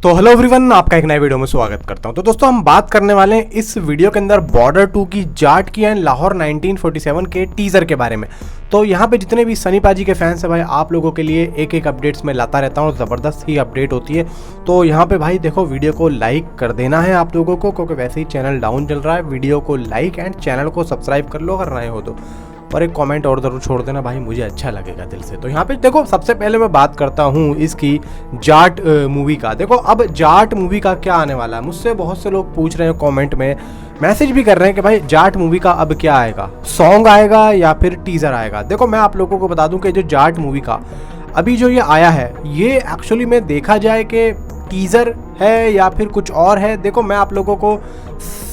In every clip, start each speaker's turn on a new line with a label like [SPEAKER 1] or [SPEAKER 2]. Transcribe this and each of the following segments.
[SPEAKER 1] तो hello everyone, आपका एक नए वीडियो में स्वागत करता हूं। तो दोस्तों हम बात करने वाले हैं इस वीडियो के अंदर बॉर्डर 2 की, जाट की एंड लाहौर 1947 के टीजर के बारे में। तो यहाँ पे जितने भी सनी पाजी के फैंस हैं भाई, आप लोगों के लिए एक एक अपडेट्स मैं लाता रहता हूँ, ज़बरदस्त ही अपडेट होती है। तो यहाँ पे भाई देखो, वीडियो को लाइक कर देना है आप लोगों को, क्योंकि वैसे ही चैनल डाउन चल रहा है। वीडियो को लाइक एंड चैनल को सब्सक्राइब कर लो अगर नए हो तो, और एक कमेंट और ज़रूर छोड़ देना भाई, मुझे अच्छा लगेगा दिल से। तो यहाँ पे देखो, सबसे पहले मैं बात करता हूँ इसकी जाट मूवी का। देखो अब जाट मूवी का क्या आने वाला है, मुझसे बहुत से लोग पूछ रहे हैं कमेंट में, मैसेज भी कर रहे हैं कि भाई जाट मूवी का अब क्या आएगा, सॉन्ग आएगा या फिर टीज़र आएगा। देखो मैं आप लोगों को बता दूं कि जो जाट मूवी का अभी जो ये आया है, ये एक्चुअली में देखा जाए कि टीज़र है या फिर कुछ और है। देखो मैं आप लोगों को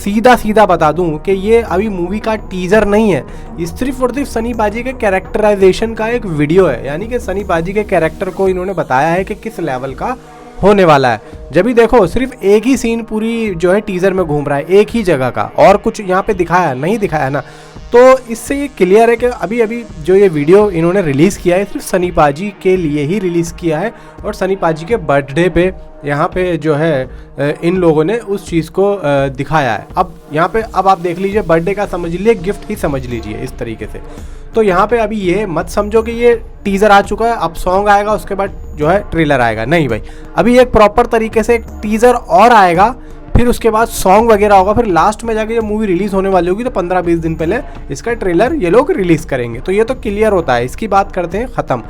[SPEAKER 1] सीधा सीधा बता दूं कि ये अभी मूवी का टीज़र नहीं है, ये सिर्फ और सिर्फ सनी पाजी के कैरेक्टराइजेशन का एक वीडियो है। यानी कि सनी पाजी के कैरेक्टर को इन्होंने बताया है कि किस लेवल का होने वाला है। जब भी देखो सिर्फ एक ही सीन पूरी जो है टीज़र में घूम रहा है, एक ही जगह का, और कुछ यहाँ पे दिखाया नहीं दिखाया ना। तो इससे ये क्लियर है कि अभी अभी जो ये वीडियो इन्होंने रिलीज़ किया है सिर्फ सनी पाजी के लिए ही रिलीज़ किया है, और सनी पाजी के बर्थडे पे यहाँ पे जो है इन लोगों ने उस चीज़ को दिखाया है। अब यहाँ पे अब आप देख लीजिए, बर्थडे का समझ लीजिए, गिफ्ट ही समझ लीजिए इस तरीके से। तो यहाँ पे अभी ये मत समझो कि ये टीज़र आ चुका है, अब सॉन्ग आएगा उसके बाद जो है ट्रेलर आएगा, नहीं भाई। अभी एक प्रॉपर तरीके से एक टीज़र और आएगा, फिर उसके बाद सॉन्ग वगैरह होगा, फिर लास्ट में जाके जब मूवी रिलीज़ होने वाली होगी तो 15-20 दिन पहले इसका ट्रेलर ये लोग रिलीज़ करेंगे। तो ये तो क्लियर होता है, इसकी बात करते हैं ख़त्म।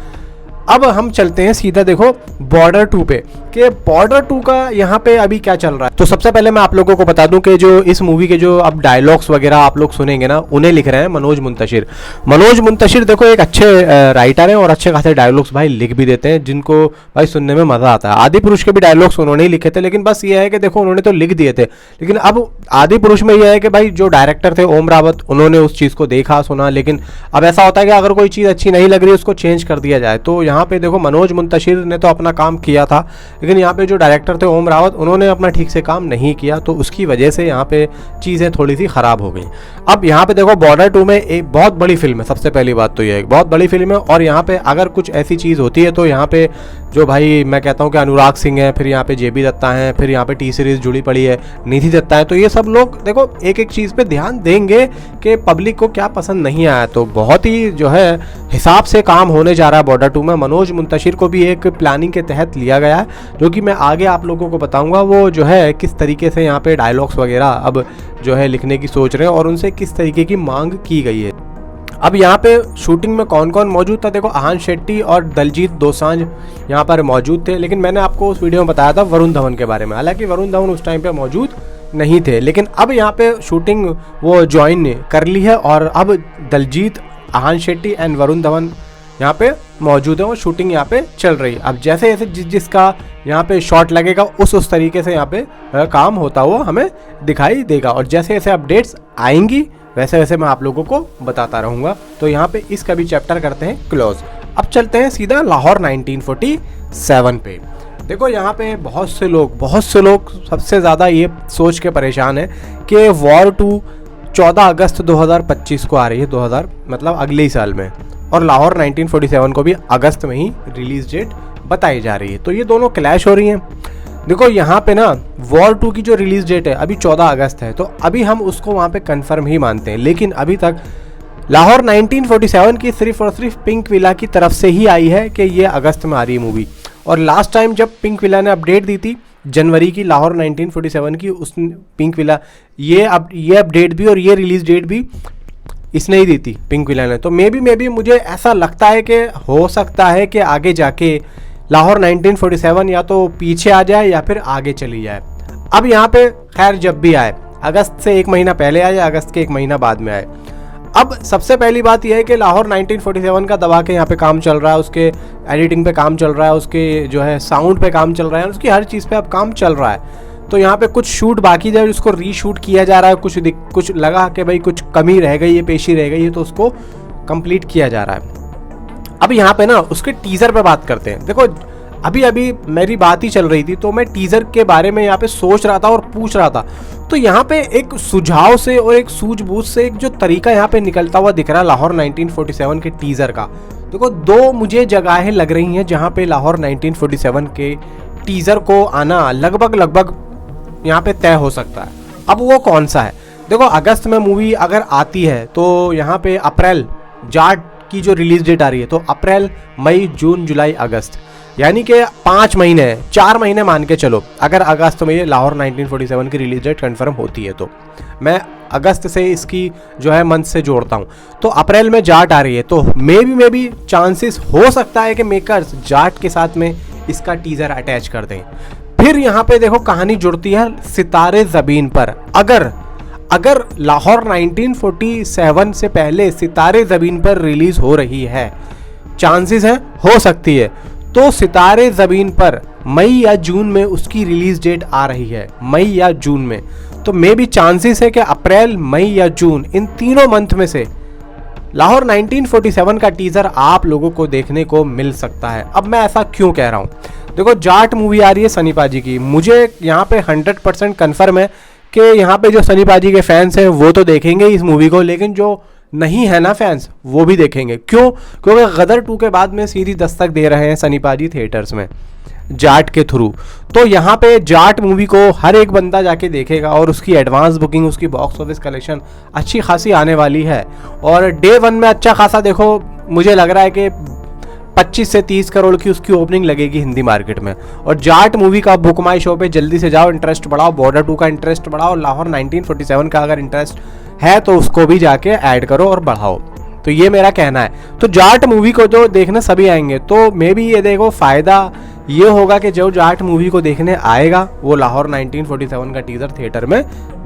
[SPEAKER 1] अब हम चलते हैं सीधा देखो बॉर्डर 2 पे, कि बॉर्डर 2 का यहाँ पे अभी क्या चल रहा है। तो सबसे पहले मैं आप लोगों को बता दूं कि जो इस मूवी के जो अब डायलॉग्स वगैरह आप लोग सुनेंगे ना, उन्हें लिख रहे हैं मनोज मुंतशिर। मनोज मुंतशिर देखो एक अच्छे राइटर हैं और अच्छे खासे डायलॉग्स भाई लिख भी देते हैं, जिनको भाई सुनने में मज़ा आता है। आदि पुरुष के भी डायलॉग्स उन्होंने ही लिखे थे, लेकिन बस ये है कि देखो उन्होंने तो लिख दिए थे, लेकिन अब आदि पुरुष में यह है कि भाई जो डायरेक्टर थे ओम रावत, उन्होंने उस चीज़ को देखा सुना, लेकिन अब ऐसा होता है कि अगर कोई चीज़ अच्छी नहीं लग रही उसको चेंज कर दिया जाए। तो यहाँ पे देखो मनोज मुंतशिर ने तो अपना काम किया था, लेकिन यहाँ पे जो डायरेक्टर थे ओम रावत, उन्होंने अपना ठीक से काम नहीं किया, तो उसकी वजह से यहाँ पे चीज़ें थोड़ी सी ख़राब हो गई। अब यहाँ पे देखो बॉर्डर 2 में एक बहुत बड़ी फिल्म है, सबसे पहली बात तो ये एक बहुत बड़ी फिल्म है, और यहाँ पे अगर कुछ ऐसी चीज़ होती है तो यहाँ पे जो भाई मैं कहता हूँ कि अनुराग सिंह है, फिर यहाँ पे जेबी दत्ता है, फिर यहाँ पे टी सीरीज़ जुड़ी पड़ी है, निधि दत्ता है, तो ये सब लोग देखो एक एक चीज़ पे ध्यान देंगे कि पब्लिक को क्या पसंद नहीं आया। तो बहुत ही जो है हिसाब से काम होने जा रहा है बॉर्डर 2 में। मनोज मुंतशिर को भी एक प्लानिंग के तहत लिया गया है, जो कि मैं आगे आप लोगों को बताऊंगा वो जो है किस तरीके से यहाँ पे डायलॉग्स वगैरह अब जो है लिखने की सोच रहे हैं और उनसे किस तरीके की मांग की गई है। अब यहाँ पे शूटिंग में कौन कौन मौजूद था, देखो आहान शेट्टी और दलजीत दोसांझ यहाँ पर मौजूद थे, लेकिन मैंने आपको उस वीडियो में बताया था वरुण धवन के बारे में। हालांकि वरुण धवन उस टाइम पे मौजूद नहीं थे, लेकिन अब यहाँ पे शूटिंग वो ज्वाइन कर ली है, और अब दलजीत, आहान शेट्टी एंड वरुण धवन यहाँ पे मौजूद है और शूटिंग यहाँ पे चल रही है। अब जैसे जैसे जिसका यहाँ पे शॉट लगेगा उस तरीके से यहाँ पे काम होता हुआ हमें दिखाई देगा, और जैसे जैसे अपडेट्स आएंगी वैसे वैसे मैं आप लोगों को बताता रहूँगा। तो यहाँ पे इसका भी चैप्टर करते हैं क्लोज। अब चलते हैं सीधा लाहौर 1947 पे। देखो यहाँ पे बहुत से लोग सबसे ज़्यादा ये सोच के परेशान है कि वॉर 2 14 अगस्त 2025 को आ रही है, 2000 मतलब अगले ही साल में, और लाहौर 1947 को भी अगस्त में ही रिलीज डेट बताई जा रही है। तो ये दोनों क्लैश हो रही हैं। देखो यहाँ पे ना वॉर 2 की जो रिलीज डेट है अभी 14 अगस्त है, तो अभी हम उसको वहाँ पे कंफर्म ही मानते हैं, लेकिन अभी तक लाहौर 1947 की सिर्फ और सिर्फ पिंक विला की तरफ से ही आई है कि ये अगस्त में आ रही है मूवी। और लास्ट टाइम जब पिंक विला ने अपडेट दी थी जनवरी की लाहौर 1947 की, उस पिंक विला ये अपडेट भी और ये रिलीज डेट भी इसने ही दी थी पिंक विला ने। तो मे बी मुझे ऐसा लगता है कि हो सकता है कि आगे जाके लाहौर 1947 या तो पीछे आ जाए या फिर आगे चली जाए। अब यहाँ पे खैर जब भी आए, अगस्त से एक महीना पहले आए या अगस्त के एक महीना बाद में आए। अब सबसे पहली बात यह है कि लाहौर 1947 का दबा के यहाँ पे काम चल रहा है, उसके एडिटिंग पे काम चल रहा है, उसके जो है साउंड पे काम चल रहा है, उसकी हर चीज़ पे अब काम चल रहा है। तो यहाँ पे कुछ शूट बाकी जाए, उसको रीशूट किया जा रहा है, कुछ लगा कि भाई कुछ कमी रह गई है, पेशी रह गई है, तो उसको कंप्लीट किया जा रहा है। अब यहाँ पे ना उसके टीज़र पे बात करते हैं। देखो अभी मेरी बात ही चल रही थी, तो मैं टीज़र के बारे में यहाँ पे सोच रहा था और पूछ रहा था, तो यहाँ पे एक सुझाव से और एक सूझबूझ से एक जो तरीका यहाँ पे निकलता हुआ दिख रहा है लाहौर 1947 के टीज़र का। देखो दो मुझे जगहें लग रही हैं जहाँ पे लाहौर 1947 के टीज़र को आना लगभग यहाँ पे तय हो सकता है। अब वो कौन सा है? देखो, अगस्त में मूवी अगर आती है तो यहाँ पे अप्रैल जाट की जो रिलीज डेट आ रही है, तो अप्रैल, मई, जून, जुलाई, अगस्त, यानी कि 5 महीने, 4 महीने मान के चलो। अगर अगस्त में ये लाहौर 1947 की रिलीज डेट कंफर्म होती है तो मैं अगस्त से इसकी जो है मंथ से जोड़ता हूँ, तो अप्रैल में जाट आ रही है, तो मे बी चांसेस हो सकता है कि मेकर्स जाट के साथ में इसका टीजर अटैच कर दें। फिर यहाँ पे देखो कहानी जुड़ती है सितारे ज़मीन पर। अगर लाहौर 1947 से पहले सितारे ज़मीन पर रिलीज हो रही है, चांसेस हैं, हो सकती है, तो सितारे ज़मीन पर मई या जून में उसकी रिलीज डेट आ रही है, मई या जून में, तो मे बी चांसेस है कि अप्रैल, मई या जून, इन तीनों मंथ में से लाहौर 1947 का टीजर आप लोगों को देखने को मिल सकता है। अब मैं ऐसा क्यों कह रहा हूँ? देखो, जाट मूवी आ रही है सनी पाजी की, मुझे यहाँ पे 100% कन्फर्म है कि यहाँ पे जो सनी पाजी के फैंस हैं वो तो देखेंगे इस मूवी को, लेकिन जो नहीं है ना फैंस, वो भी देखेंगे। क्यों? क्योंकि गदर 2 के बाद में सीधी दस्तक दे रहे हैं सनी पाजी थिएटर्स में जाट के थ्रू, तो यहाँ पे जाट मूवी को हर एक बंदा जाके देखेगा और उसकी एडवांस बुकिंग, उसकी बॉक्स ऑफिस कलेक्शन अच्छी खासी आने वाली है। और डे 1 में अच्छा खासा, देखो मुझे लग रहा है कि 25 से 30 करोड़ की उसकी ओपनिंग लगेगी हिंदी मार्केट में। और जाट मूवी का बुक माई शो पे जल्दी से जाओ, इंटरेस्ट बढ़ाओ, बॉर्डर 2 का इंटरेस्ट बढ़ाओ, लाहौर 1947 का अगर इंटरेस्ट है तो उसको भी जाके ऐड करो और बढ़ाओ। तो ये मेरा कहना है। तो जाट मूवी को जो देखने सभी आएंगे, तो मे बी ये देखो फ़ायदा ये होगा कि जो जाट मूवी को देखने आएगा वो लाहौर 1947 का टीज़र थिएटर में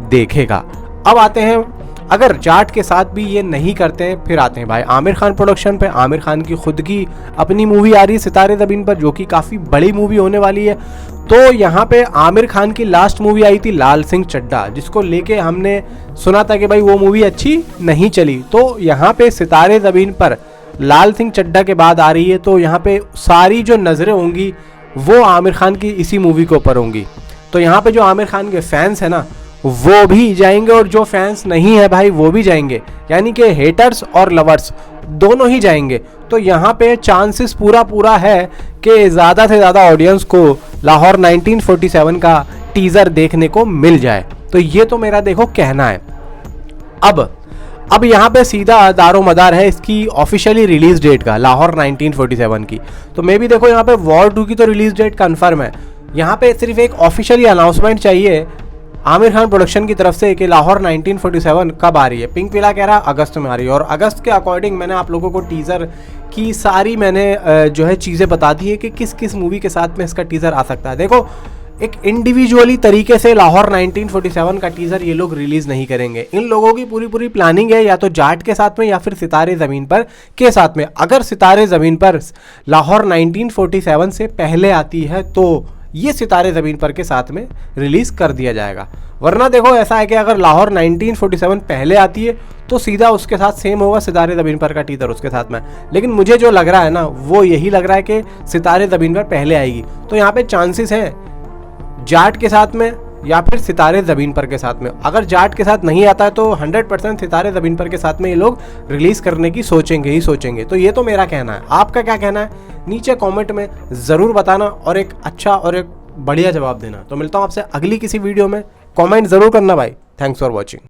[SPEAKER 1] देखेगा। अब आते हैं, अगर जाट के साथ भी ये नहीं करते हैं, फिर आते हैं भाई आमिर खान प्रोडक्शन पे। आमिर खान की खुद की अपनी मूवी आ रही है सितारे ज़मीन पर, जो कि काफ़ी बड़ी मूवी होने वाली है। तो यहाँ पे आमिर खान की लास्ट मूवी आई थी लाल सिंह चड्ढा, जिसको लेके हमने सुना था कि भाई वो मूवी अच्छी नहीं चली। तो यहाँ पे सितारे ज़मीन पर लाल सिंह चड्ढा के बाद आ रही है, तो यहाँ पे सारी जो नज़रें होंगी वो आमिर खान की इसी मूवी के ऊपर होंगी। तो यहाँ पे जो आमिर खान के फैंस हैं ना, वो भी जाएंगे, और जो फैंस नहीं है भाई वो भी जाएंगे, यानी कि हेटर्स और लवर्स दोनों ही जाएंगे। तो यहाँ पे चांसेस पूरा है कि ज़्यादा से ज़्यादा ऑडियंस को लाहौर 1947 का टीज़र देखने को मिल जाए। तो ये तो मेरा देखो कहना है। अब यहाँ पे सीधा दारोमदार है इसकी ऑफिशियली रिलीज डेट का, लाहौर 1947 की। तो मे भी देखो यहाँ पे वॉर 2 की तो रिलीज डेट कंफर्म है, यहाँ पे सिर्फ एक ऑफिशियली अनाउंसमेंट चाहिए आमिर खान प्रोडक्शन की तरफ से कि लाहौर 1947 कब आ रही है। पिंक विला कह रहा है अगस्त में आ रही है, और अगस्त के अकॉर्डिंग मैंने आप लोगों को टीज़र की सारी मैंने जो है चीज़ें बता दी है कि किस किस मूवी के साथ में इसका टीज़र आ सकता है। देखो, एक इंडिविजुअली तरीके से लाहौर 1947 का टीज़र ये लोग रिलीज़ नहीं करेंगे। इन लोगों की पूरी प्लानिंग है या तो जाट के साथ में या फिर सितारे ज़मीन पर के साथ में। अगर सितारे ज़मीन पर लाहौर 1947 से पहले आती है तो ये सितारे ज़मीन पर के साथ में रिलीज़ कर दिया जाएगा। वरना देखो ऐसा है कि अगर लाहौर 1947 पहले आती है तो सीधा उसके साथ सेम होगा सितारे ज़मीन पर का टीज़र उसके साथ में। लेकिन मुझे जो लग रहा है ना, वो यही लग रहा है कि सितारे ज़मीन पर पहले आएगी। तो यहाँ पे चांसेस हैं जाट के साथ में या फिर सितारे ज़मीन पर के साथ में। अगर जाट के साथ नहीं आता है तो 100% सितारे ज़मीन पर के साथ में ये लोग रिलीज़ करने की सोचेंगे। तो ये तो मेरा कहना है। आपका क्या कहना है नीचे कमेंट में ज़रूर बताना, और एक अच्छा और एक बढ़िया जवाब देना। तो मिलता हूँ आपसे अगली किसी वीडियो में। कमेंट ज़रूर करना भाई। Thanks for watching.